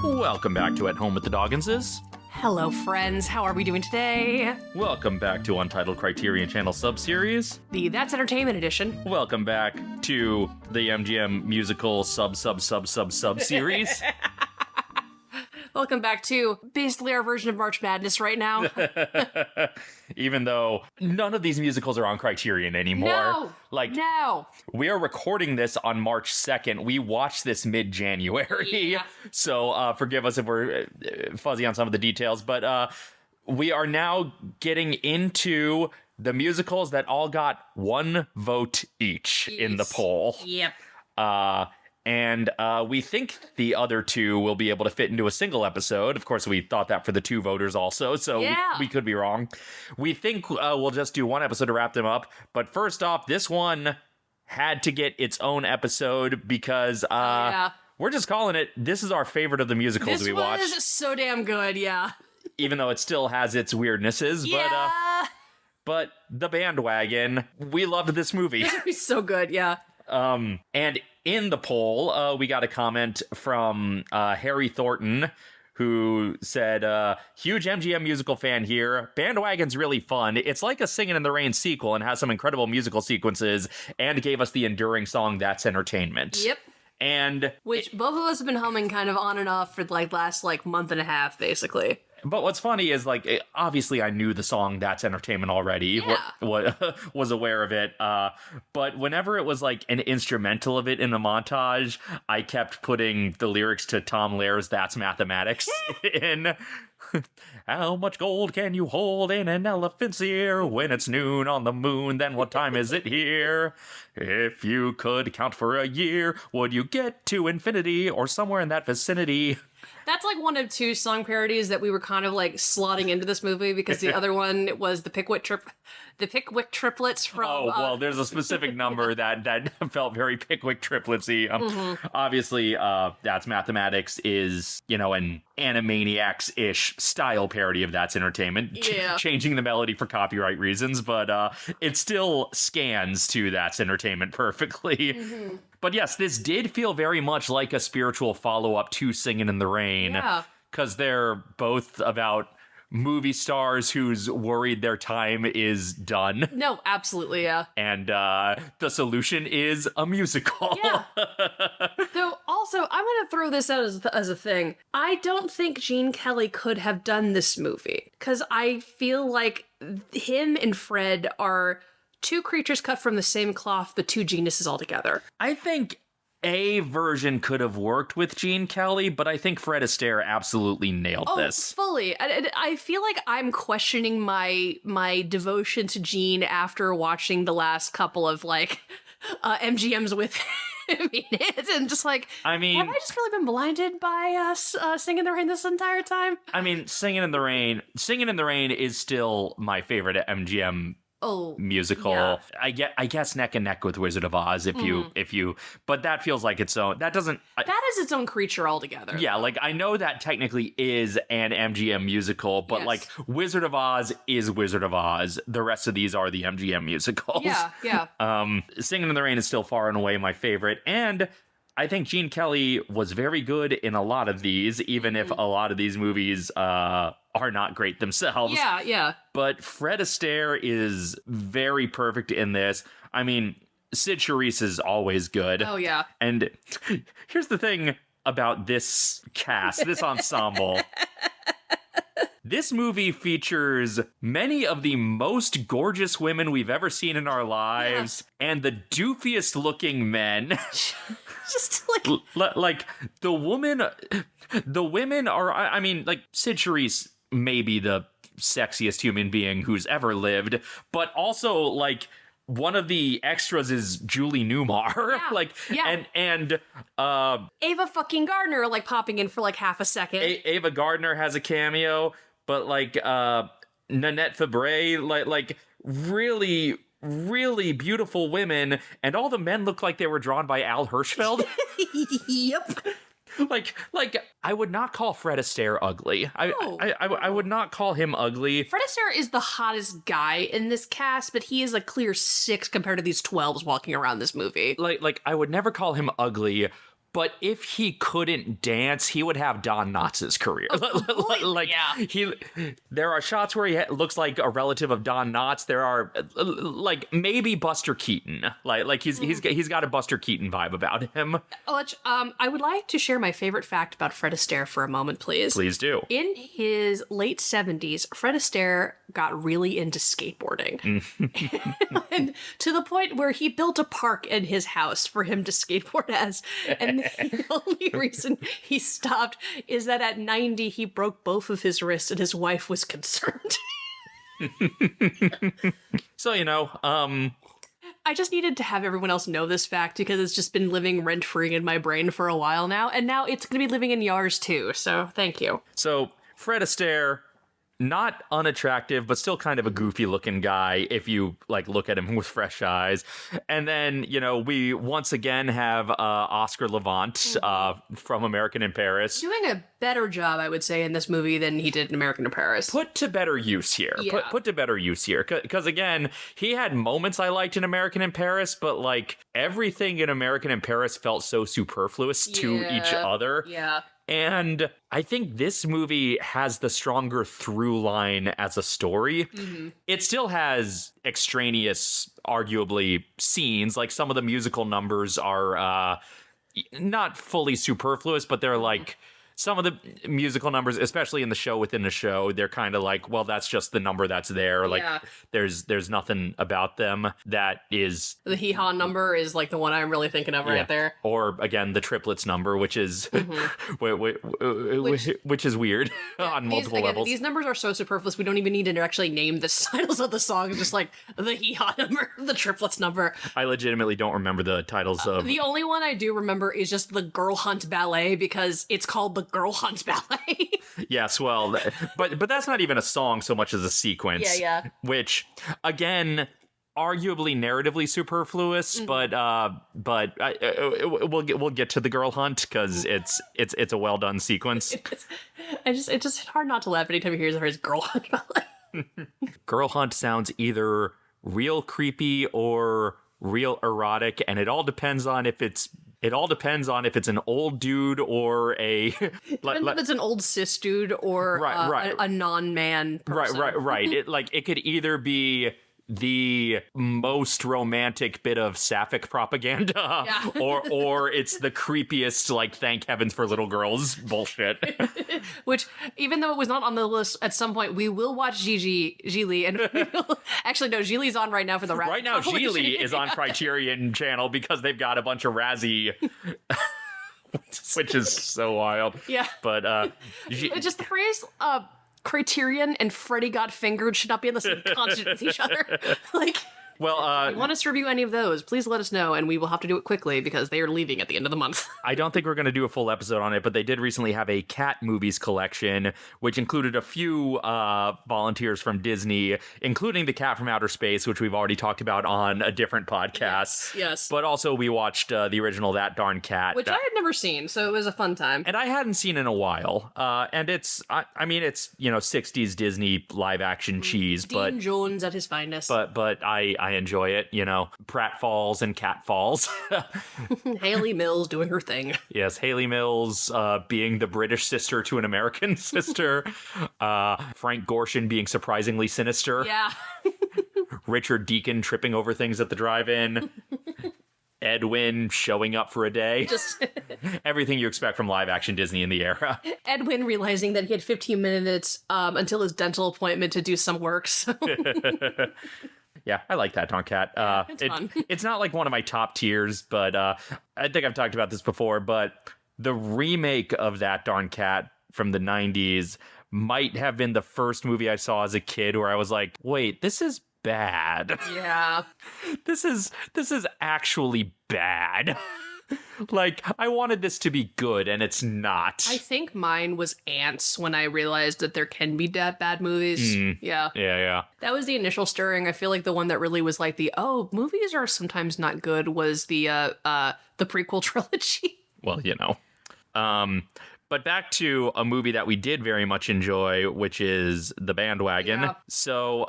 Welcome back to At Home with the Dogganses. Hello, friends. How are we doing today? Welcome back to Untitled Criterion Channel subseries. The That's Entertainment edition. Welcome back to the MGM Musical sub-series. Welcome back to basically our version of March Madness right now. Even though none of these musicals are on Criterion anymore. No. We are recording this on March 2nd. We watched this mid-January. Yeah. So forgive us if we're fuzzy on some of the details. But we are now getting into the musicals that all got one vote each in the poll. Yep. And we think the other two will be able to fit into a single episode. Of course, we thought that for the two voters also, so we could be wrong. We think we'll just do one episode to wrap them up. But first off, this one had to get its own episode because we're just calling it, this is our favorite of the musicals we watched. This was so damn good, yeah. Even though it still has its weirdnesses. Yeah. But The Bandwagon, we loved this movie. This movie's so good, yeah. And in the poll, we got a comment from Harry Thornton, who said, huge MGM musical fan here. Bandwagon's really fun. It's like a Singin' in the Rain sequel and has some incredible musical sequences and gave us the enduring song That's Entertainment. Yep. And which both of us have been humming kind of on and off for last month and a half, basically. But what's funny is, obviously I knew the song That's Entertainment already, was aware of it, but whenever it was, an instrumental of it in the montage, I kept putting the lyrics to Tom Lair's That's Mathematics in. How much gold can you hold in an elephant's ear? When it's noon on the moon, then what time is it here? If you could count for a year, would you get to infinity or somewhere in that vicinity? That's one of two song parodies that we were kind of slotting into this movie because the other one was the Pickwick triplets from... Oh, well, there's a specific number that felt very Pickwick tripletsy. Obviously, That's Mathematics is, an Animaniacs-ish style parody of That's Entertainment. Yeah. Changing the melody for copyright reasons, but it still scans to That's Entertainment perfectly. Mm-hmm. But yes, this did feel very much like a spiritual follow-up to Singin' in the Rain. Yeah. Because they're both about movie stars who's worried their time is done. No, absolutely, yeah. And the solution is a musical. Yeah. Though, also, I'm going to throw this out as a thing. I don't think Gene Kelly could have done this movie. Because I feel like him and Fred are... two creatures cut from the same cloth, but two geniuses altogether. I think a version could have worked with Gene Kelly, but I think Fred Astaire absolutely nailed this. Fully. I feel like I'm questioning my devotion to Gene after watching the last couple of, MGMs with him in it, and just have I just really been blinded by Singin' in the Rain this entire time? I mean, Singin' in the Rain is still my favorite MGM musical. Yeah. I guess neck and neck with Wizard of Oz if you but that feels like its own. That is its own creature altogether. Yeah, I know that technically is an MGM musical, but yes. Wizard of Oz is Wizard of Oz. The rest of these are the MGM musicals. Yeah. Singin' in the Rain is still far and away my favorite, and I think Gene Kelly was very good in a lot of these, even if a lot of these movies are not great themselves. Yeah. But Fred Astaire is very perfect in this. I mean, Sid Charisse is always good. Oh, yeah. And here's the thing about this cast, this ensemble. This movie features many of the most gorgeous women we've ever seen in our lives, and the doofiest looking men. Just the women are, Sid Charisse may be the sexiest human being who's ever lived, but also one of the extras is Julie Newmar. And Ava fucking Gardner popping in for half a second. Ava Gardner has a cameo, but Nanette Fabray, really, really beautiful women, and all the men look like they were drawn by Al Hirschfeld. Yep. I would not call Fred Astaire ugly. I would not call him ugly. Fred Astaire is the hottest guy in this cast, but he is a clear 6 compared to these 12s walking around this movie. I would never call him ugly, but if he couldn't dance, he would have Don Knotts' career. There are shots where he looks like a relative of Don Knotts. There are like maybe Buster Keaton. He's got a Buster Keaton vibe about him. I would like to share my favorite fact about Fred Astaire for a moment, please. Please do. In his late 70s, Fred Astaire got really into skateboarding. And to the point where he built a park in his house for him to skateboard as. And the only reason he stopped is that at 90, he broke both of his wrists and his wife was concerned. So, I just needed to have everyone else know this fact because it's just been living rent-free in my brain for a while now. And now it's going to be living in yours too. So thank you. So Fred Astaire, not unattractive, but still kind of a goofy looking guy if you look at him with fresh eyes. And then, we once again have Oscar Levant from American in Paris. Doing a better job, I would say, in this movie than he did in American in Paris. Put to better use here. Yeah. Put to better use here. Because again, he had moments I liked in American in Paris, but everything in American in Paris felt so superfluous to each other. Yeah. And I think this movie has the stronger through line as a story. Mm-hmm. It still has extraneous, arguably, scenes. Like some of the musical numbers are not fully superfluous, but they're some of the musical numbers, especially in the show within the show, they're kind of well, that's just the number that's there. There's nothing about them that is... The hee-haw number is the one I'm really thinking of right there. Or, again, the triplets number, which is which is weird on multiple levels. These numbers are so superfluous, we don't even need to actually name the titles of the songs, just the hee-haw number, the triplets number. I legitimately don't remember the titles of... The only one I do remember is just the Girl Hunt Ballet, because it's called the Girl Hunt Ballet. Yes, well, but that's not even a song so much as a sequence. Yeah. Which, again, arguably narratively superfluous, but we'll get to the Girl Hunt because it's a well done sequence. It's just hard not to laugh anytime you hear the phrase Girl Hunt Ballet. Girl Hunt sounds either real creepy or real erotic, and it all depends on if it's an old dude or a... Depends if it's an old cis dude or a non-man person. Right. It could either be the most romantic bit of sapphic propaganda, or it's the creepiest, thank heavens for little girls bullshit. Which, even though it was not on the list, at some point we will watch Gigli, and actually no, Gigli's on right now for the Razzie. Right now, Gigli is on Criterion Channel because they've got a bunch of Razzie, which is so wild. Yeah, but just the phrase Criterion and Freddy Got Fingered should not be on the same continent with each other. If you want us to review any of those, please let us know, and we will have to do it quickly because they are leaving at the end of the month. I don't think we're going to do a full episode on it, but they did recently have a cat movies collection, which included a few volunteers from Disney, including the Cat from Outer Space, which we've already talked about on a different podcast. Yes. But also we watched the original That Darn Cat. Which I had never seen, so it was a fun time. And I hadn't seen in a while. And it's 60s Disney live action cheese. Dean Jones at his finest. But I enjoy it, Pratt falls and Cat falls. Haley Mills doing her thing. Yes, Haley Mills being the British sister to an American sister. Frank Gorshin being surprisingly sinister. Yeah. Richard Deacon tripping over things at the drive-in. Edwin showing up for a day. Just everything you expect from live action Disney in the era. Edwin realizing that he had 15 minutes until his dental appointment to do some work. So. Yeah, I like That Darn Cat. It's fun. It's not one of my top tiers, but I think I've talked about this before, but the remake of That Darn Cat from the 90s might have been the first movie I saw as a kid where I was like, wait, this is bad. Yeah. This is actually bad. I wanted this to be good, and it's not. I think mine was Ants when I realized that there can be bad movies. Yeah. Yeah. That was the initial stirring. I feel like the one that really was movies are sometimes not good was the prequel trilogy. Well, But back to a movie that we did very much enjoy, which is The Bandwagon. Yeah. So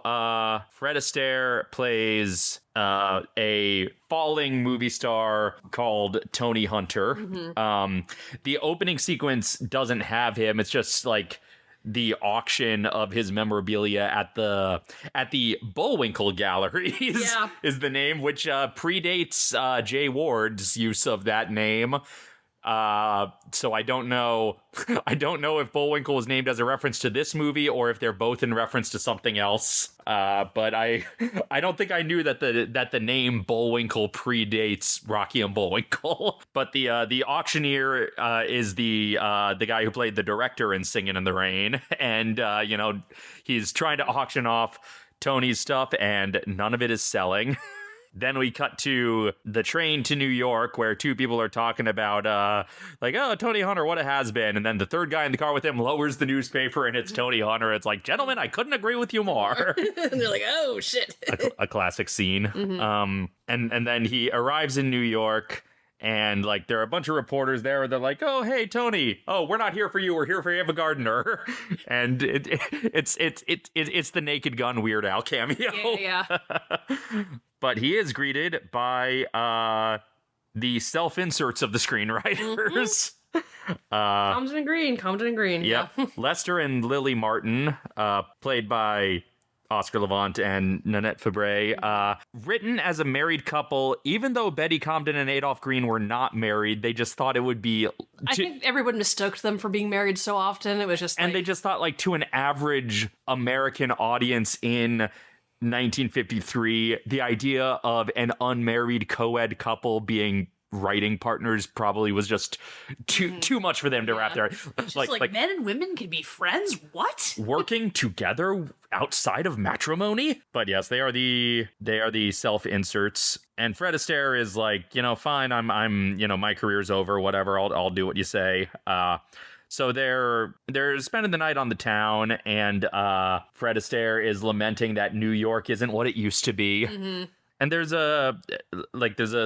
Fred Astaire plays a falling movie star called Tony Hunter. The opening sequence doesn't have him. It's just like the auction of his memorabilia at the Bullwinkle Galleries is the name, which predates Jay Ward's use of that name. So I don't know if Bullwinkle was named as a reference to this movie or if they're both in reference to something else. But I don't think I knew that the name Bullwinkle predates Rocky and Bullwinkle. But the auctioneer is the guy who played the director in Singin' in the Rain, and he's trying to auction off Tony's stuff, and none of it is selling. Then we cut to the train to New York, where two people are talking about, oh, Tony Hunter, what a has-been. And then the third guy in the car with him lowers the newspaper, and it's Tony Hunter. It's like, gentlemen, I couldn't agree with you more. And they're like, oh, shit. a classic scene. And then he arrives in New York, and like there are a bunch of reporters there. They're like, "Oh, hey, Tony. Oh, we're not here for you. We're here for Ava Gardner." And it's the Naked Gun Weird Al cameo. Yeah. But he is greeted by the self-inserts of the screenwriters. Compton and Green. Yep. Yeah. Lester and Lily Martin, played by Oscar Levant and Nanette Fabray, written as a married couple, even though Betty Comden and Adolph Green were not married. They just thought it would be... I think everyone mistook them for being married so often. It was just And they just thought, like, to an average American audience in 1953, the idea of an unmarried co-ed couple being writing partners probably was just too much for them to wrap their like men and women can be friends. What? Working together outside of matrimony? But yes, they are the self-inserts, and Fred Astaire is like, fine, I'm my career's over, whatever, I'll do what you say. So they're spending the night on the town, and Fred Astaire is lamenting that New York isn't what it used to be. And there's a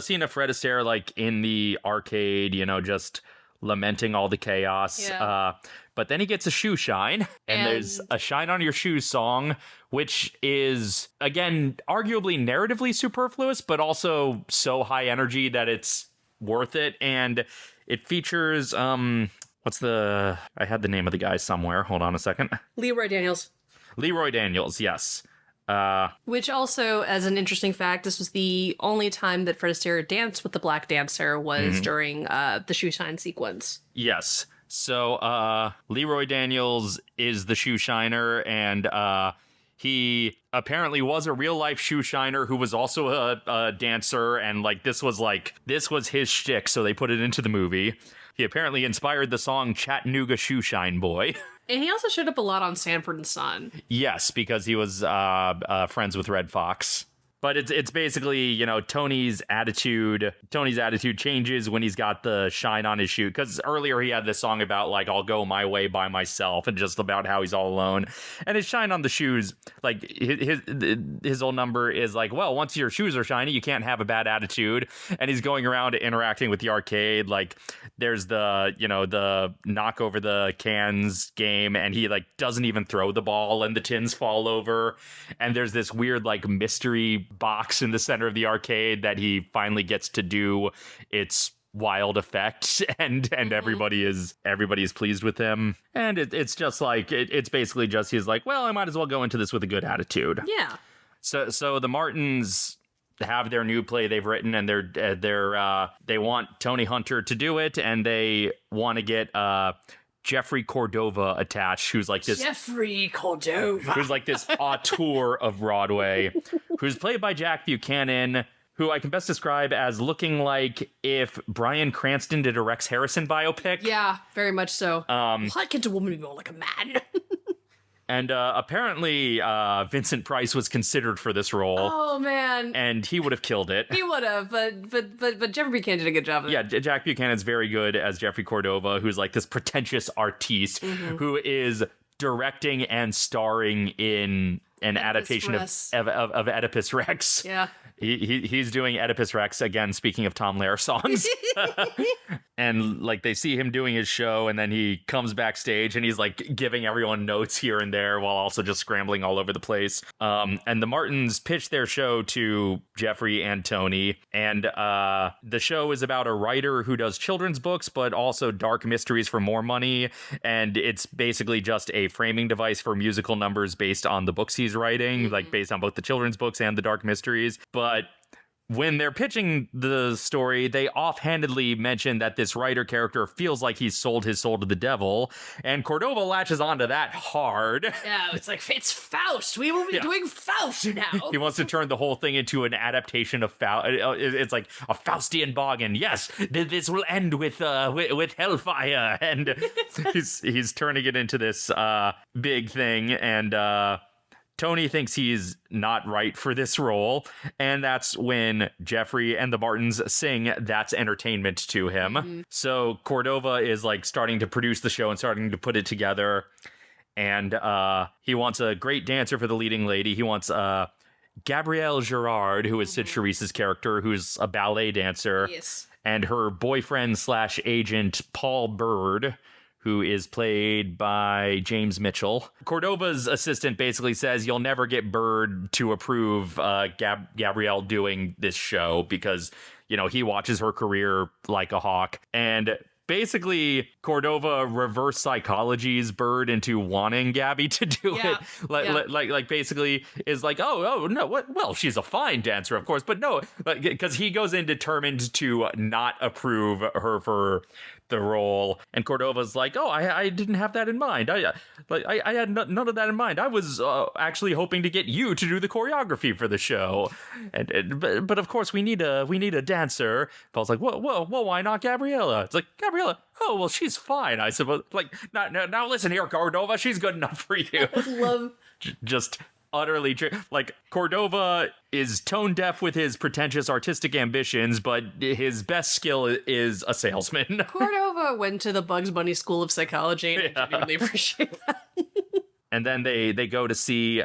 scene of Fred Astaire like in the arcade, just lamenting all the chaos. Yeah. But then he gets a shoe shine, and there's a Shine on Your Shoes song, which is, again, arguably narratively superfluous, but also so high energy that it's worth it. And it features, I had the name of the guy somewhere. Hold on a second. Leroy Daniels, yes. Which also, as an interesting fact, this was the only time that Fred Astaire danced with the black dancer was during the shoe shine sequence. Yes. So Leroy Daniels is the shoe shiner, and he apparently was a real life shoe shiner who was also a dancer, and this was his shtick, so they put it into the movie. He apparently inspired the song Chattanooga Shoe Shine Boy. And he also showed up a lot on Sanford and Son. Yes, because he was friends with Red Fox. But it's basically, Tony's attitude changes when he's got the shine on his shoe. Because earlier he had this song about, I'll go my way by myself, and just about how he's all alone. And his shine on the shoes, his whole number is well, once your shoes are shiny, you can't have a bad attitude. And he's going around interacting with the arcade. There's the knock over the cans game, and he, doesn't even throw the ball, and the tins fall over. And there's this weird, mystery box in the center of the arcade that he finally gets to do its wild effect, and everybody is pleased with him. And it's just it's basically just he's well, I might as well go into this with a good attitude. Yeah. So the Martins have their new play they've written, and they want Tony Hunter to do it, and they want to get Jeffrey Cordova attached, who's this Jeffrey Cordova, who's this auteur of Broadway, who's played by Jack Buchanan, who I can best describe as looking like if Bryan Cranston did a Rex Harrison biopic. Yeah, very much so. Why can't a woman be more like a man? And apparently Vincent Price was considered for this role. Oh, man. And he would have killed it. He would have, but Jeffrey Buchanan did a good job of it. Yeah, Jack Buchanan's very good as Jeffrey Cordova, who's this pretentious artiste who is directing and starring in an adaptation of Oedipus Rex. Yeah. He's doing Oedipus Rex again, speaking of Tom Lehrer songs. And like they see him doing his show, and then he comes backstage and he's like giving everyone notes here and there while also just scrambling all over the place. And the Martins pitch their show to Jeffrey and Tony, and the show is about a writer who does children's books but also dark mysteries for more money, and it's basically just a framing device for musical numbers based on the books he's writing, like based on both the children's books and the dark mysteries. But when they're pitching the story, they offhandedly mention that this writer character feels like he's sold his soul to the devil, and Cordova latches onto that hard. Yeah, it's like, it's Faust. We will be doing Faust now. He wants to turn the whole thing into an adaptation of Faust. It's like a Faustian bargain. Yes, this will end with hellfire, and he's turning it into this big thing, and Tony thinks he's not right for this role, and that's when Jeffrey and the Martins sing That's Entertainment to him. So Cordova is like starting to produce the show and starting to put it together, and he wants a great dancer for the leading lady. He wants Gabrielle Gerard, who is Sid Charisse's character, who's a ballet dancer, and her boyfriend / agent Paul Bird, who is played by James Mitchell. Cordova's assistant basically says you'll never get Bird to approve Gabrielle doing this show because, you know, he watches her career like a hawk. And basically, Cordova reverse psychologies Bird into wanting Gabby to do it. Like basically is like, oh no, what? Well, she's a fine dancer, of course, but no, because he goes in determined to not approve her for the role, and Cordova's like, oh, I didn't have that in mind. I had none of that in mind. I was actually hoping to get you to do the choreography for the show, but of course we need a dancer. Paul's like, whoa, why not Gabriella? It's like, Gabriella, oh well, she's fine, I suppose. Like, now listen here, Cordova, she's good enough for you. I love just utterly like Cordova is tone deaf with his pretentious artistic ambitions, but his best skill is a salesman. Cordova went to the Bugs Bunny School of Psychology, and I genuinely appreciate that. And then they go to see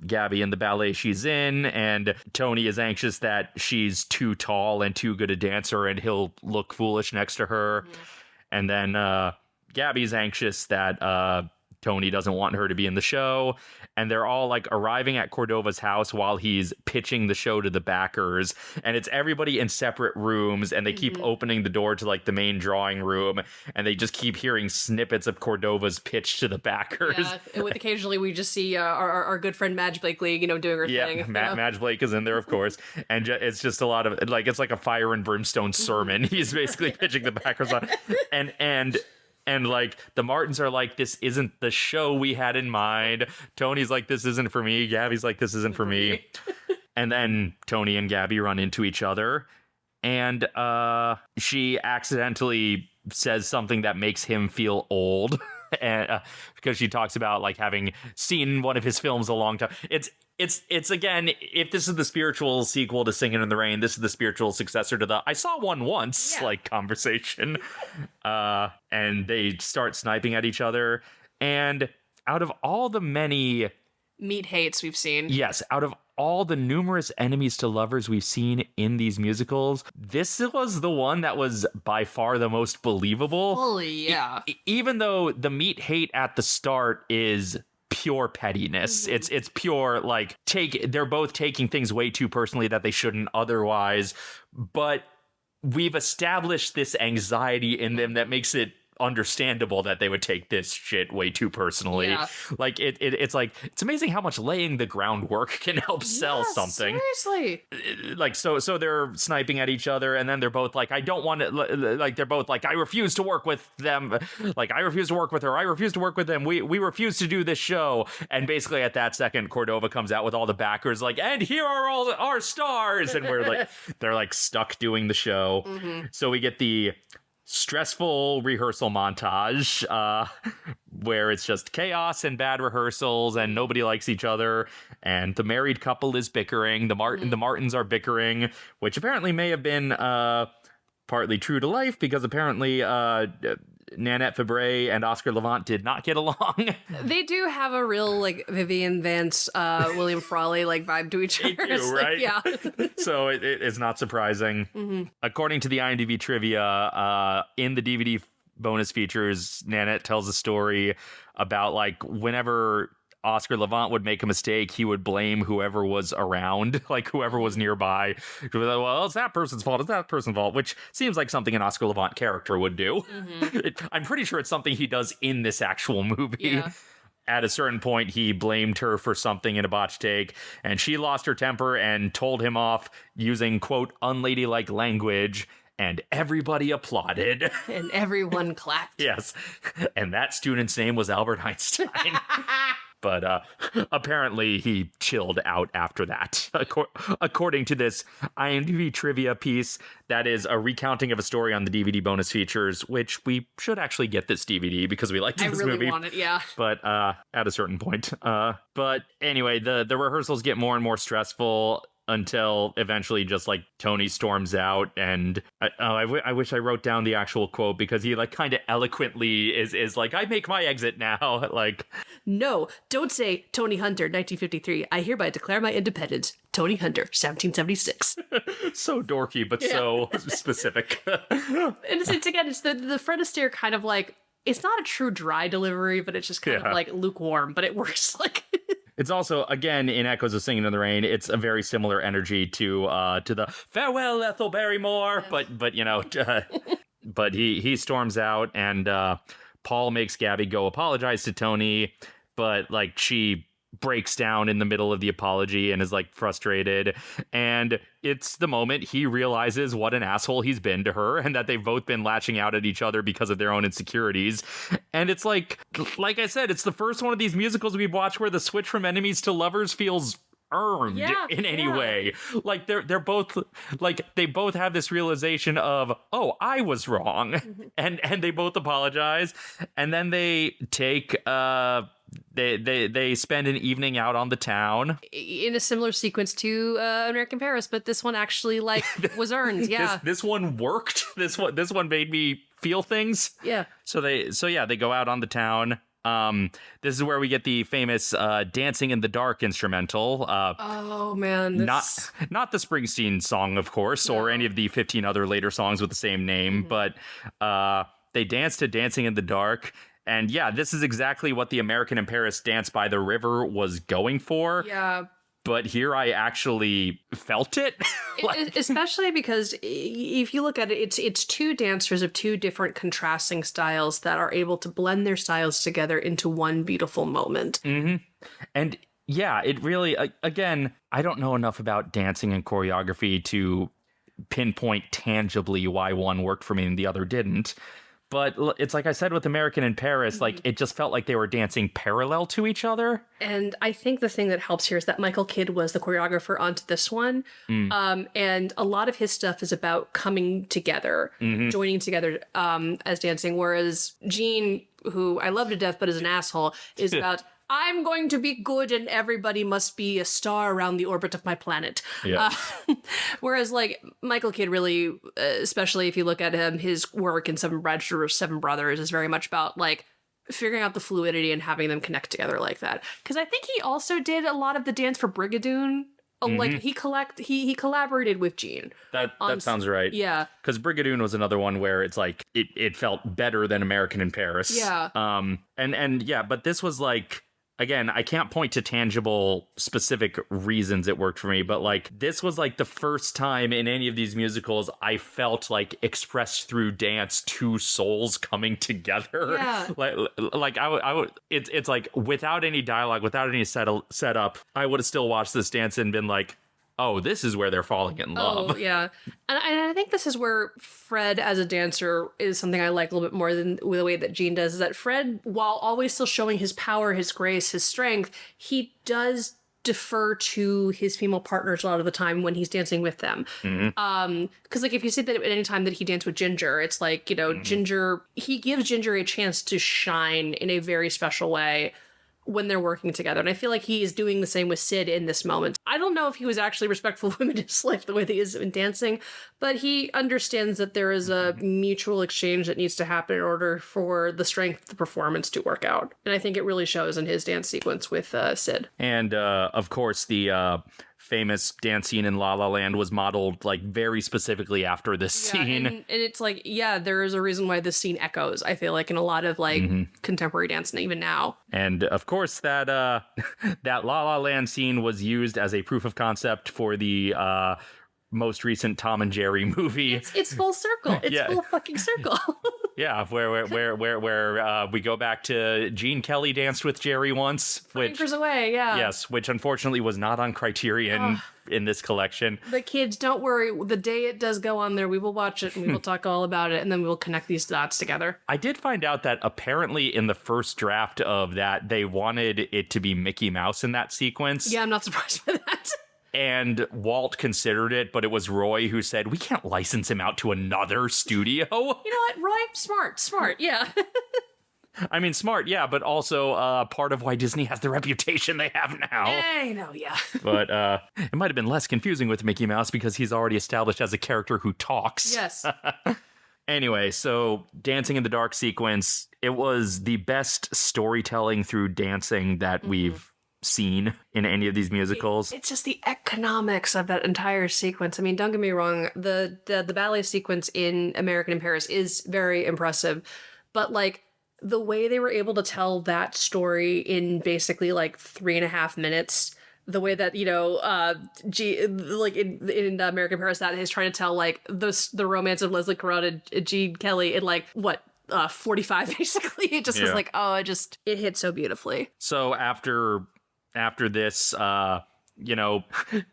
Gabby in the ballet she's in, and Tony is anxious that she's too tall and too good a dancer and he'll look foolish next to her. And then Gabby's anxious that Tony doesn't want her to be in the show, and they're all like arriving at Cordova's house while he's pitching the show to the backers, and it's everybody in separate rooms, and they keep opening the door to like the main drawing room, and they just keep hearing snippets of Cordova's pitch to the backers. Yeah, and with occasionally we just see our good friend Madge Blakely, doing her thing. Yeah, Madge Blake is in there, of course, and it's just a lot of like, it's like a fire and brimstone sermon. He's basically pitching the backers on, and like the Martins are like, this isn't the show we had in mind. Tony's like, this isn't for me. Gabby's like, this isn't for me. And then Tony and Gabby run into each other, and she accidentally says something that makes him feel old. And because she talks about like having seen one of his films a long time. It's again, if this is the spiritual sequel to Singin' in the Rain, this is the spiritual successor to the I saw one once like conversation. And they start sniping at each other. And out of all the many meat hates we've seen. Yes, out of all the numerous enemies to lovers we've seen in these musicals, this was the one that was by far the most believable. Fully, yeah. Even though the meat hate at the start is pure pettiness. It's pure like they're both taking things way too personally that they shouldn't otherwise, but we've established this anxiety in them that makes it understandable that they would take this shit way too personally. Yeah. Like it's like, it's amazing how much laying the groundwork can help sell something. Seriously. Like so they're sniping at each other, and then they're both like, I don't want to, like they're both like, I refuse to work with them. Like, I refuse to work with her. I refuse to work with them. We refuse to do this show. And basically at that second, Cordova comes out with all the backers like, and here are all our stars. And we're like, they're like stuck doing the show. So we get the stressful rehearsal montage where it's just chaos and bad rehearsals and nobody likes each other, and the married couple is bickering. The Martins are bickering, which apparently may have been partly true to life, because apparently Nanette Fabray and Oscar Levant did not get along. They do have a real, like, Vivian Vance, William Frawley, like, vibe to each other. They do, right? Yeah. So it's not surprising. Mm-hmm. According to the IMDb trivia, in the DVD bonus features, Nanette tells a story about, like, whenever Oscar Levant would make a mistake, he would blame whoever was around, like whoever was nearby. Well, it's that person's fault. It's that person's fault, which seems like something an Oscar Levant character would do. Mm-hmm. I'm pretty sure it's something he does in this actual movie. Yeah. At a certain point, he blamed her for something in a botched take, and she lost her temper and told him off using, quote, unladylike language, and everybody applauded. And everyone clapped. Yes. And that student's name was Albert Einstein. But apparently he chilled out after that. According to this IMDb trivia piece, that is a recounting of a story on the DVD bonus features, which we should actually get this DVD because we liked this movie. I really want it, yeah. But at a certain point. But anyway, the rehearsals get more and more stressful until eventually just like Tony storms out, and I wish I wrote down the actual quote because he like kind of eloquently is like, I make my exit now. Like, no, don't say Tony Hunter 1953. I hereby declare my independence. Tony Hunter 1776. So dorky but so specific. And it's again, it's the Fred Astaire kind of like, it's not a true dry delivery, but it's just kind of like lukewarm, but it works. Like. It's also, again, in Echoes of Singing in the Rain, it's a very similar energy to the Farewell, Ethel Barrymore, but you know, but he storms out, and Paul makes Gabby go apologize to Tony, but like she breaks down in the middle of the apology and is like frustrated, and it's the moment he realizes what an asshole he's been to her and that they've both been lashing out at each other because of their own insecurities. And it's like I said, it's the first one of these musicals we've watched where the switch from enemies to lovers feels earned in any way. Like they're both like, they both have this realization of, oh, I was wrong. And they both apologize, and then they take they spend an evening out on the town in a similar sequence to American Paris, but this one actually like was earned. Yeah, this one worked. This one made me feel things. Yeah. So they go out on the town. This is where we get the famous "Dancing in the Dark" instrumental. Oh man, not the Springsteen song, of course, or any of the 15 other later songs with the same name, but they dance to "Dancing in the Dark." And yeah, this is exactly what the American in Paris Dance by the River was going for. Yeah. But here I actually felt it. Especially because if you look at it, it's two dancers of two different contrasting styles that are able to blend their styles together into one beautiful moment. Mm-hmm. And yeah, it really, again, I don't know enough about dancing and choreography to pinpoint tangibly why one worked for me and the other didn't. But it's like I said with American in Paris, like it just felt like they were dancing parallel to each other. And I think the thing that helps here is that Michael Kidd was the choreographer onto this one. And a lot of his stuff is about coming together, joining together as dancing. Whereas Gene, who I love to death but is an asshole, is about, I'm going to be good and everybody must be a star around the orbit of my planet. Yeah. Whereas like Michael Kidd really, especially if you look at him, his work in Seven Brothers is very much about like figuring out the fluidity and having them connect together like that. Because I think he also did a lot of the dance for Brigadoon. Like he collaborated with Gene. That sounds right. Yeah. Because Brigadoon was another one where it's like it felt better than American in Paris. Yeah. And yeah, but this was like, again, I can't point to tangible, specific reasons it worked for me, but like this was like the first time in any of these musicals I felt like expressed through dance two souls coming together. Yeah. Like I would. It's like without any dialogue, without any setup, I would have still watched this dance and been like, oh, this is where they're falling in love. Oh, yeah. And I think this is where Fred as a dancer is something I like a little bit more than the way that Gene does, is that Fred, while always still showing his power, his grace, his strength, he does defer to his female partners a lot of the time when he's dancing with them. Because like if you see that at any time that he danced with Ginger, it's like, you know, Ginger, he gives Ginger a chance to shine in a very special way. when they're working together. And I feel like he is doing the same with Sid in this moment. I don't know if he was actually respectful of women in his life the way that he is in dancing, but he understands that there is a mutual exchange that needs to happen in order for the strength of the performance to work out. And I think it really shows in his dance sequence with Sid. And of course, the famous dance scene in La La Land was modeled like very specifically after this scene. And it's like, yeah, there is a reason why this scene echoes, I feel like, in a lot of like contemporary dance, and even now. And of course, that that La La Land scene was used as a proof of concept for the most recent Tom and Jerry movie. It's full circle. It's full fucking circle. Yeah, where we go back to Gene Kelly danced with Jerry once, which Anchors Away, yeah. Yes, which unfortunately was not on Criterion in this collection. But kids, don't worry. The day it does go on there, we will watch it and we will talk all about it, and then we will connect these dots together. I did find out that apparently in the first draft of that, they wanted it to be Mickey Mouse in that sequence. Yeah, I'm not surprised by that. And Walt considered it, but it was Roy who said, we can't license him out to another studio. You know what, Roy? Smart, yeah. I mean, smart, yeah, but also part of why Disney has the reputation they have now. Yeah. But it might have been less confusing with Mickey Mouse because he's already established as a character who talks. Yes. Anyway, so Dancing in the Dark sequence, it was the best storytelling through dancing that we've seen in any of these musicals. It's just the economics of that entire sequence. I mean, don't get me wrong, the ballet sequence in American in Paris is very impressive, but like the way they were able to tell that story in basically like 3.5 minutes, the way that, you know, like in American Paris, that is trying to tell like the romance of Leslie Caron and Gene Kelly in like what, 45 basically. It just was like, it hit so beautifully. So after this, you know,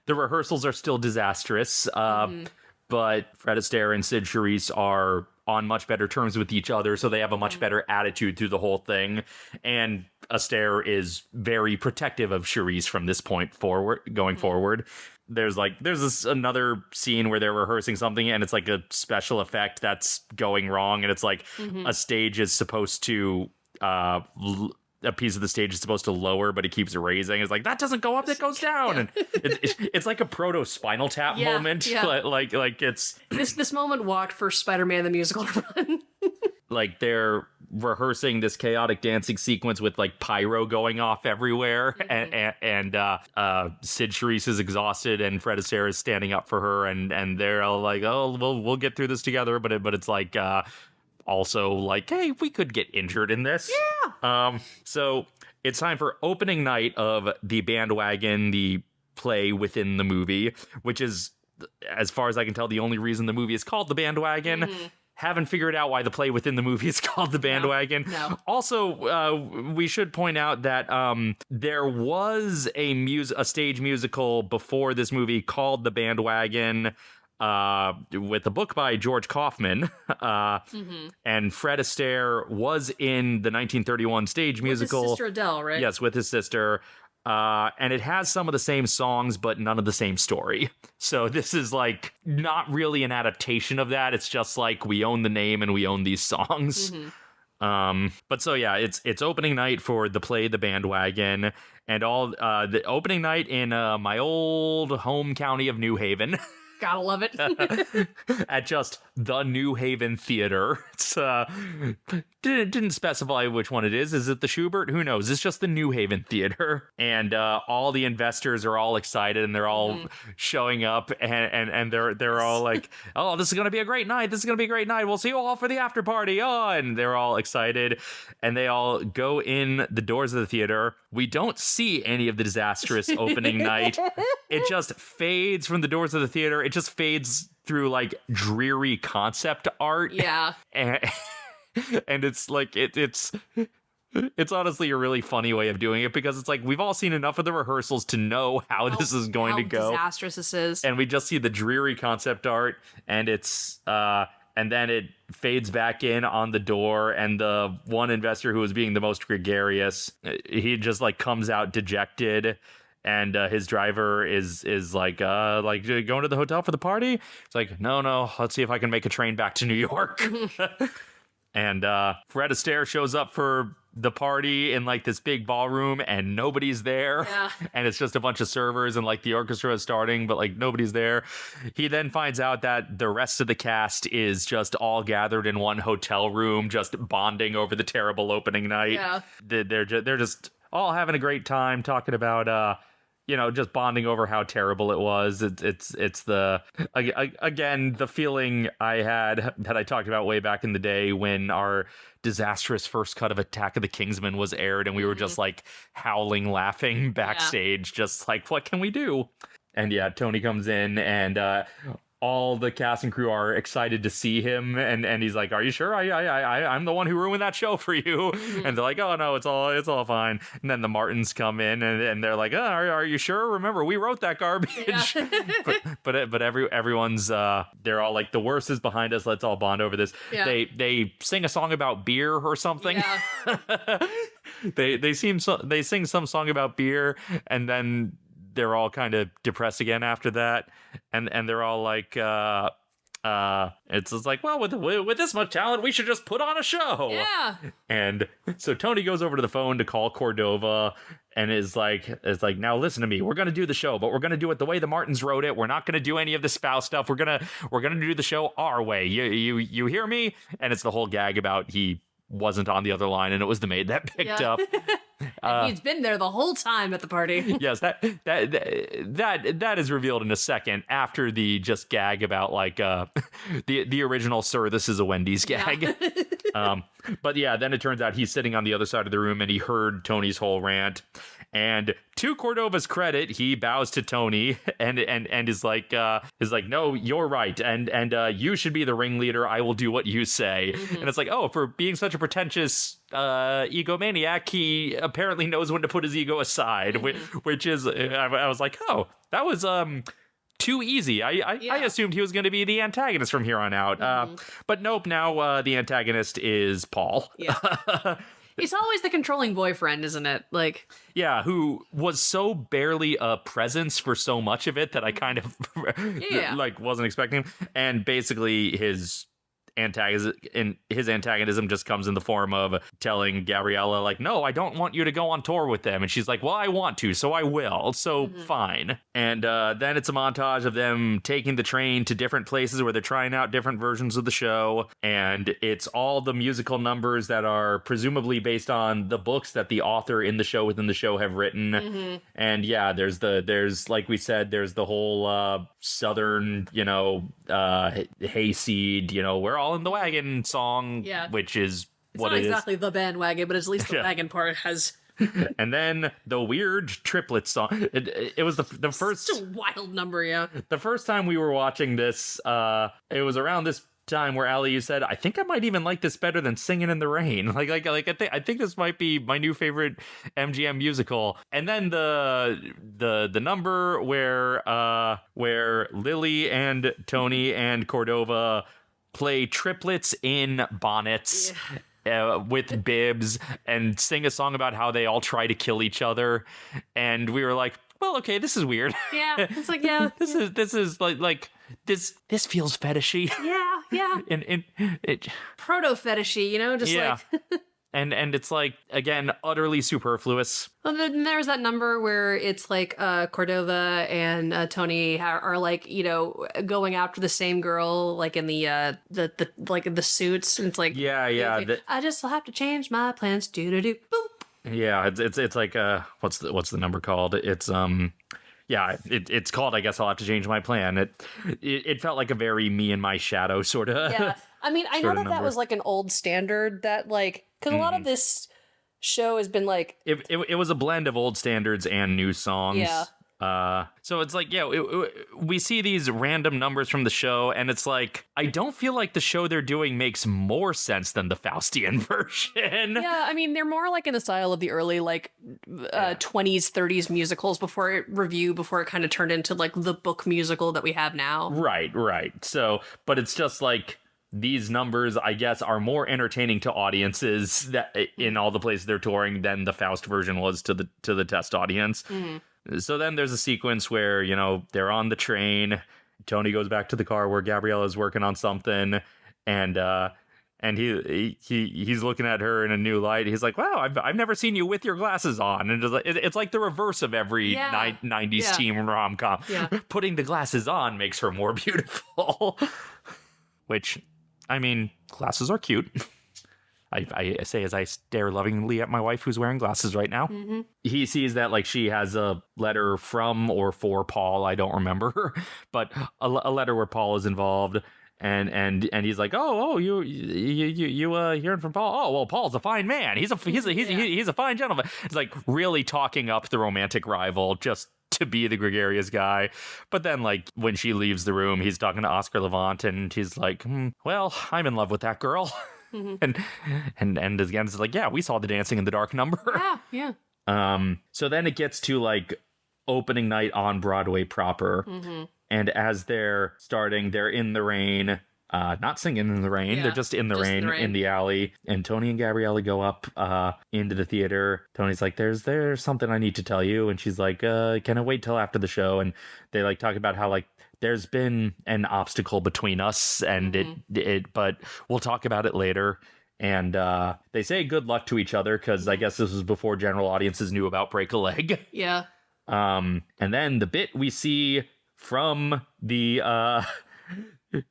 the rehearsals are still disastrous, but Fred Astaire and Sid Charisse are on much better terms with each other, so they have a much better attitude through the whole thing. And Astaire is very protective of Charisse from this point going forward. There's another scene where they're rehearsing something and it's like a special effect that's going wrong, and it's like a stage is supposed to a piece of the stage is supposed to lower, but it keeps raising. It's like, that doesn't go up, it goes down. And it's like a proto Spinal Tap moment. Yeah. Like it's this moment walked for Spider-Man the Musical to run. Like they're rehearsing this chaotic dancing sequence with like pyro going off everywhere, and Sid Charisse is exhausted, and Fred Astaire is standing up for her, and they're all like, oh, we'll get through this together, but it's like also like, hey, we could get injured in this. Yeah. So it's time for opening night of The Bandwagon, the play within the movie, which is, as far as I can tell, the only reason the movie is called The Bandwagon. Haven't figured out why the play within the movie is called The Bandwagon. No. Also, we should point out that there was a stage musical before this movie called The Bandwagon, with a book by George Kaufman, and Fred Astaire was in the 1931 stage musical. With his sister Adele, right? Yes, with his sister. And it has some of the same songs, but none of the same story. So this is like not really an adaptation of that. It's just like, we own the name and we own these songs. But so yeah, it's opening night for the play The Bandwagon, and all the opening night in my old home county of New Haven. Gotta love it. At just the New Haven Theater. It's didn't specify which one it is. Is it the Schubert? Who knows? It's just the New Haven Theater. And all the investors are all excited, and they're all showing up, and they're all like, oh, this is gonna be a great night. This is gonna be a great night. We'll see you all for the after party. Oh, and they're all excited, and they all go in the doors of the theater. We don't see any of the disastrous opening night. It just fades from the doors of the theater. It just fades through like dreary concept art. Yeah. And it's like it's honestly a really funny way of doing it, because it's like, we've all seen enough of the rehearsals to know how this is going to go. How disastrous this is. And we just see the dreary concept art, and it's and then it fades back in on the door, and the one investor who was being the most gregarious, he just like comes out dejected. And his driver is like going to the hotel for the party. It's like, no, let's see if I can make a train back to New York. And Fred Astaire shows up for the party in like this big ballroom and nobody's there. Yeah. And it's just a bunch of servers and like the orchestra is starting, but like nobody's there. He then finds out that the rest of the cast is just all gathered in one hotel room, just bonding over the terrible opening night. Yeah. They're just all having a great time talking about just bonding over how terrible it was. It's the again the feeling I had that I talked about way back in the day when our disastrous first cut of Attack of the Kingsmen was aired, and we were just like howling, laughing backstage, just like, what can we do? And yeah, Tony comes in and all the cast and crew are excited to see him, and he's like, "Are you sure? I'm the one who ruined that show for you." And they're like, "Oh no, it's all fine." And then the Martins come in, and they're like, "Oh, are you sure? Remember, we wrote that garbage." Yeah. but everyone's they're all like, "The worst is behind us. Let's all bond over this." Yeah. They sing a song about beer or something. Yeah. they sing some song about beer, and then they're all kind of depressed again after that, and they're all like, it's just like, well, with this much talent, we should just put on a show. Yeah. And so Tony goes over to the phone to call Cordova, and is like, now listen to me. We're gonna do the show, but we're gonna do it the way the Martins wrote it. We're not gonna do any of the spouse stuff. We're gonna do the show our way. You hear me? And it's the whole gag about he wasn't on the other line, and it was the maid that picked up. And he's been there the whole time at the party. Yes, that is revealed in a second after the just gag about like the original "Sir, this is a Wendy's" gag. Yeah. But yeah, then it turns out he's sitting on the other side of the room and he heard Tony's whole rant. And to Cordova's credit, he bows to Tony and is like, "No, you're right, and you should be the ringleader. I will do what you say." Mm-hmm. And it's like, oh, for being such a pretentious egomaniac, he apparently knows when to put his ego aside, mm-hmm. which is, I was like, oh, that was too easy. I assumed he was going to be the antagonist from here on out. Mm-hmm. But nope, now the antagonist is Paul. Yeah. He's always the controlling boyfriend, isn't it? Like, yeah, who was so barely a presence for so much of it that I kind of like wasn't expecting him. And basically his antagonism just comes in the form of telling Gabriella, like, no, I don't want you to go on tour with them. And she's like, well, I want to, so I will. So fine. And then it's a montage of them taking the train to different places where they're trying out different versions of the show. And it's all the musical numbers that are presumably based on the books that the author in the show within the show have written. Mm-hmm. And yeah, there's like we said, there's the whole Southern, hayseed, we're all in the wagon song, which is it's what not it exactly is. The bandwagon, but at least the wagon part has. And then the weird triplet song. It was the first. It's a wild number, yeah. The first time we were watching this, it was around this time where Allie, you said, I think I might even like this better than Singing in the Rain. I think this might be my new favorite MGM musical. And then the number where Lily and Tony and Cordova play triplets in bonnets. Yeah. With bibs and sing a song about how they all try to kill each other, and we were like, well, okay, this is weird. Yeah, it's like, yeah, this is like this feels fetishy. Yeah. And it proto fetishy, just like. And it's like, again, utterly superfluous. Well, then there's that number where it's like Cordova and Tony are like, going after the same girl, like in the suits. And it's like, yeah. I just have to change my plans. Do boop. Yeah, it's like what's the number called? It's it's called I Guess I'll Have to Change My Plan. It felt like a very Me and My Shadow sort of. Yeah, I mean, I know that was like an old standard that like. Because a lot of this show has been like... It was a blend of old standards and new songs. Yeah. So it's like, we see these random numbers from the show, and it's like, I don't feel like the show they're doing makes more sense than the Faustian version. Yeah, I mean, they're more like in the style of the early, 20s, 30s musicals before it kind of turned into, like, the book musical that we have now. Right. So, but it's just like... These numbers, I guess, are more entertaining to audiences that in all the places they're touring than the Faust version was to the test audience. Mm-hmm. So then there's a sequence where, they're on the train. Tony goes back to the car where Gabriella's working on something. And And he's looking at her in a new light. He's like, wow, I've never seen you with your glasses on. And it's like the reverse of every 90s teen rom-com. Yeah. Putting the glasses on makes her more beautiful. Which, I mean, glasses are cute. I say as I stare lovingly at my wife who's wearing glasses right now. Mm-hmm. He sees that like she has a letter from or for Paul. I don't remember. But a letter where Paul is involved. And he's like, you hearing from Paul? Oh, well, Paul's a fine man. He's a fine gentleman. It's like really talking up the romantic rival just to be the gregarious guy. But then, like, when she leaves the room, he's talking to Oscar Levant, and he's like, well, I'm in love with that girl. Mm-hmm. and again, it's like, yeah, we saw the Dancing in the Dark number. Yeah. So then it gets to like opening night on Broadway proper. Mm-hmm. And as they're starting, they're in the rain, not singing in the rain. Yeah, they're just in the rain in the alley. And Tony and Gabrielle go up into the theater. Tony's like, there's something I need to tell you. And she's like, can I wait till after the show? And they like talk about how like there's been an obstacle between us and but we'll talk about it later. And they say good luck to each other because I guess this was before general audiences knew about Break a Leg. Yeah. And then the bit we see from the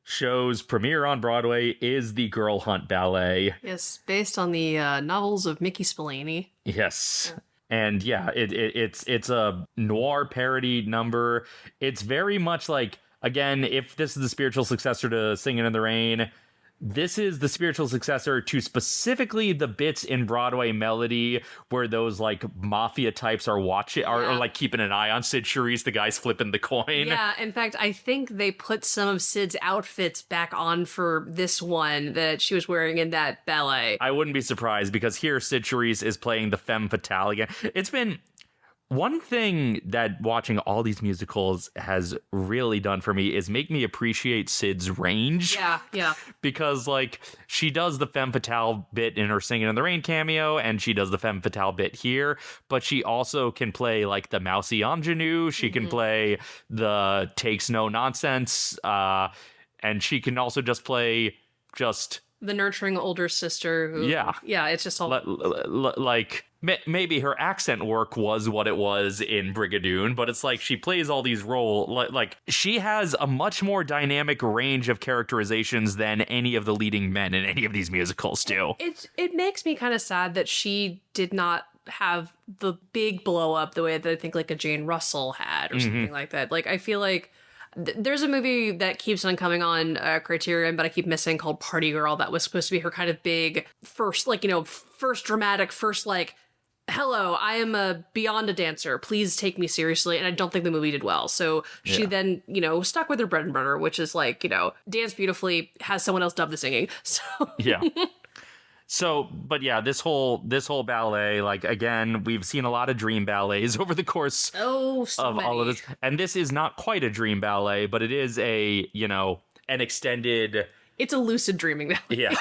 show's premiere on Broadway is the Girl Hunt Ballet. Yes, based on the novels of Mickey Spillane. Yes. And yeah, it's a noir parody number. It's very much like, again, if this is the spiritual successor to Singin' in the Rain, this is the spiritual successor to specifically the bits in Broadway Melody where those like mafia types are watching, are like keeping an eye on Sid Charisse, the guy's flipping the coin. Yeah, in fact, I think they put some of Sid's outfits back on for this one that she was wearing in that ballet. I wouldn't be surprised because here Sid Charisse is playing the femme fatale again. It's been one thing that watching all these musicals has really done for me is make me appreciate Sid's range. Yeah. Because, like, she does the femme fatale bit in her Singin' in the Rain cameo, and she does the femme fatale bit here, but she also can play, like, the mousy ingenue. She can play the takes no nonsense, and she can also just play just the nurturing older sister who, it's just all like maybe her accent work was what it was in Brigadoon, but it's like she plays all these roles like she has a much more dynamic range of characterizations than any of the leading men in any of these musicals do. It makes me kind of sad that she did not have the big blow up the way that I think like a Jane Russell had or something like that. Like I feel like there's a movie that keeps on coming on Criterion, but I keep missing, called Party Girl. That was supposed to be her kind of big first, like, you know, first dramatic, first like, hello, I am beyond a dancer. Please take me seriously. And I don't think the movie did well. So she then, you know, stuck with her bread and butter, which is like, you know, dance beautifully, has someone else dub the singing. So yeah. So, but yeah, this whole ballet, like, again, we've seen a lot of dream ballets over the course of all of this. And this is not quite a dream ballet, but it is a, you know, an extended... It's a lucid dreaming ballet. Yeah.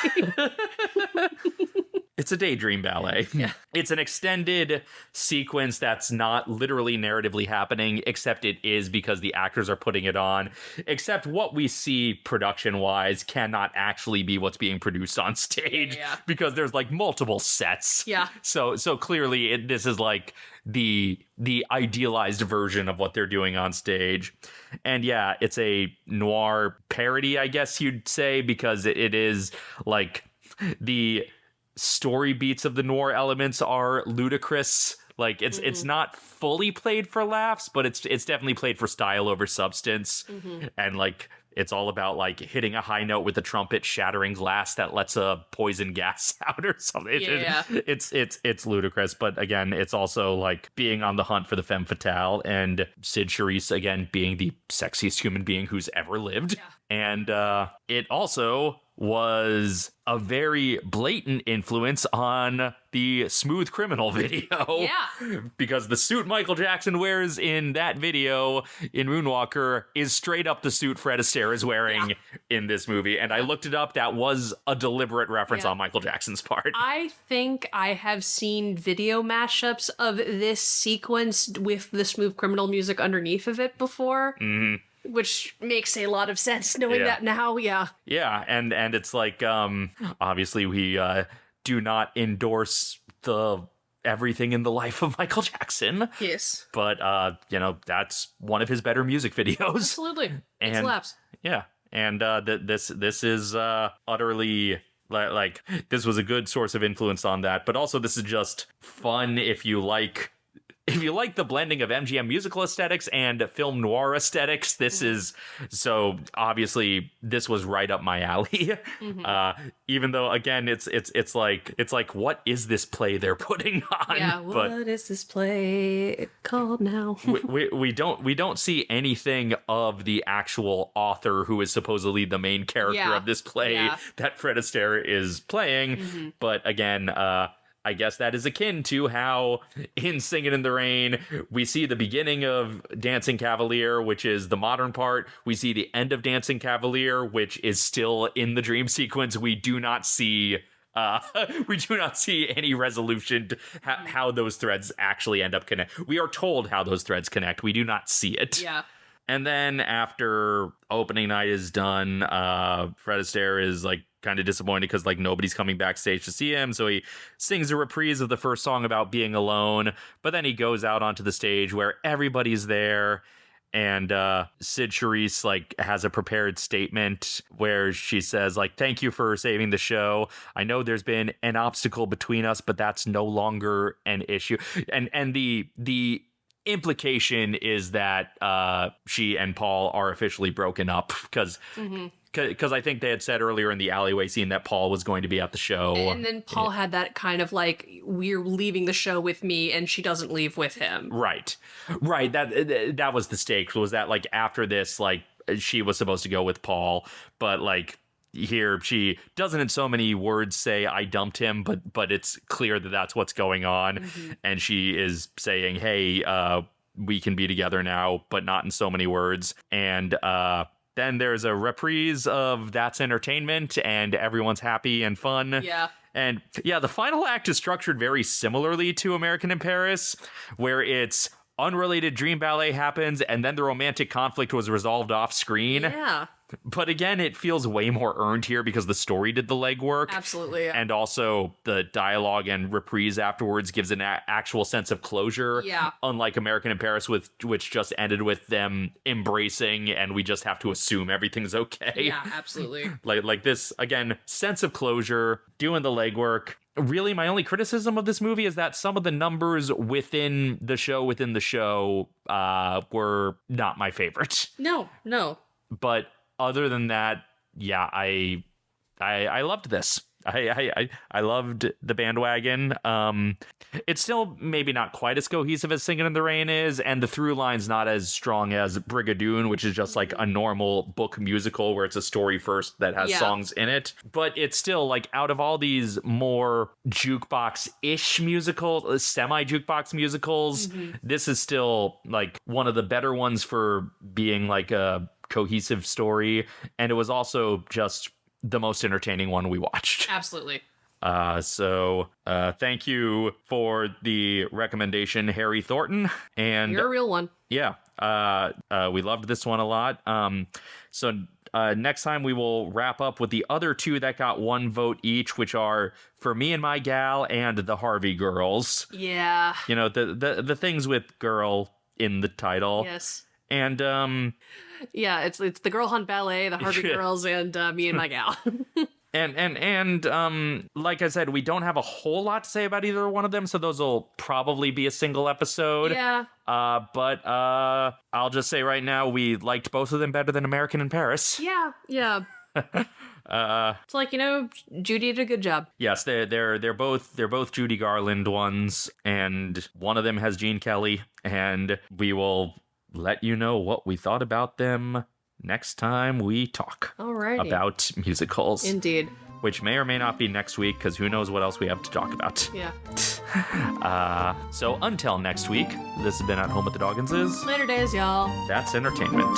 It's a daydream ballet. Yeah. It's an extended sequence that's not literally narratively happening, except it is because the actors are putting it on. Except what we see production-wise cannot actually be what's being produced on stage because there's like multiple sets. Yeah. So clearly this is like the idealized version of what they're doing on stage. And yeah, it's a noir parody, I guess you'd say, because it is like the story beats of the noir elements are ludicrous. Like it's not fully played for laughs, but it's definitely played for style over substance. And like it's all about like hitting a high note with a trumpet, shattering glass that lets a poison gas out or something. It's ludicrous, but again, it's also like being on the hunt for the femme fatale, and Sid Charisse again being the sexiest human being who's ever lived. And it also was a very blatant influence on the Smooth Criminal video. Yeah. Because the suit Michael Jackson wears in that video in Moonwalker is straight up the suit Fred Astaire is wearing in this movie. And I looked it up. That was a deliberate reference on Michael Jackson's part. I think I have seen video mashups of this sequence with the Smooth Criminal music underneath of it before. which makes a lot of sense knowing that now. Yeah. Yeah, and it's like obviously we do not endorse the everything in the life of Michael Jackson. Yes. But that's one of his better music videos. Absolutely. And it slaps. Yeah. And this is utterly like this was a good source of influence on that, but also this is just fun if you like the blending of MGM musical aesthetics and film noir aesthetics. This is so obviously this was right up my alley. Even though again it's like what is this play they're putting on? Yeah, what is this play called now? we don't see anything of the actual author who is supposedly the main character of this play that Fred Astaire is playing. But again, I guess that is akin to how in Singin' in the Rain, we see the beginning of Dancing Cavalier, which is the modern part. We see the end of Dancing Cavalier, which is still in the dream sequence. We do not see any resolution to how those threads actually end up connect. We are told how those threads connect. We do not see it. Yeah. And then after opening night is done, Fred Astaire is like kind of disappointed because like nobody's coming backstage to see him. So he sings a reprise of the first song about being alone. But then he goes out onto the stage where everybody's there. And Sid Charisse like has a prepared statement where she says like, "Thank you for saving the show. I know there's been an obstacle between us, but that's no longer an issue." And the implication is that she and Paul are officially broken up because I think they had said earlier in the alleyway scene that Paul was going to be at the show. And then Paul had that kind of like, we're leaving the show with me and she doesn't leave with him. Right. That was the stakes, was that like after this, like she was supposed to go with Paul, but like here she doesn't in so many words say I dumped him, but it's clear that that's what's going on. And she is saying, hey, we can be together now, but not in so many words. And then there's a reprise of That's Entertainment and everyone's happy and fun. Yeah. And yeah, the final act is structured very similarly to American in Paris, where it's unrelated dream ballet happens and then the romantic conflict was resolved off screen. Yeah. But again, it feels way more earned here because the story did the legwork. Absolutely. Yeah. And also the dialogue and reprise afterwards gives an actual sense of closure. Yeah. Unlike American in Paris, which just ended with them embracing and we just have to assume everything's okay. Yeah, absolutely. like this, again, sense of closure, doing the legwork. Really, my only criticism of this movie is that some of the numbers within the show were not my favorite. No. But other than that, yeah, I loved this. I loved the bandwagon. It's still maybe not quite as cohesive as Singin' in the Rain is, and the through line's not as strong as Brigadoon, which is just like a normal book musical where it's a story first that has songs in it. But it's still like out of all these more jukebox-ish musicals, semi-jukebox musicals, this is still like one of the better ones for being like a cohesive story, and it was also just the most entertaining one we watched. Absolutely. So thank you for the recommendation, Harry Thornton. And you're a real one. Yeah. We loved this one a lot. So next time we will wrap up with the other two that got one vote each, which are For Me and My Gal and The Harvey Girls. Yeah. You know, the things with girl in the title. Yes. And yeah, it's the Girl Hunt Ballet, the Harvey Girls, and Me and My Gal. and like I said, we don't have a whole lot to say about either one of them, so those will probably be a single episode. Yeah. But I'll just say right now, we liked both of them better than American in Paris. Yeah. It's like, Judy did a good job. Yes, they're both Judy Garland ones, and one of them has Gene Kelly, and we will let you know what we thought about them next time we talk about musicals. Indeed. Which may or may not be next week, because who knows what else we have to talk about. Yeah. So until next week, this has been At Home with the Dogganses. Later days, y'all. That's entertainment.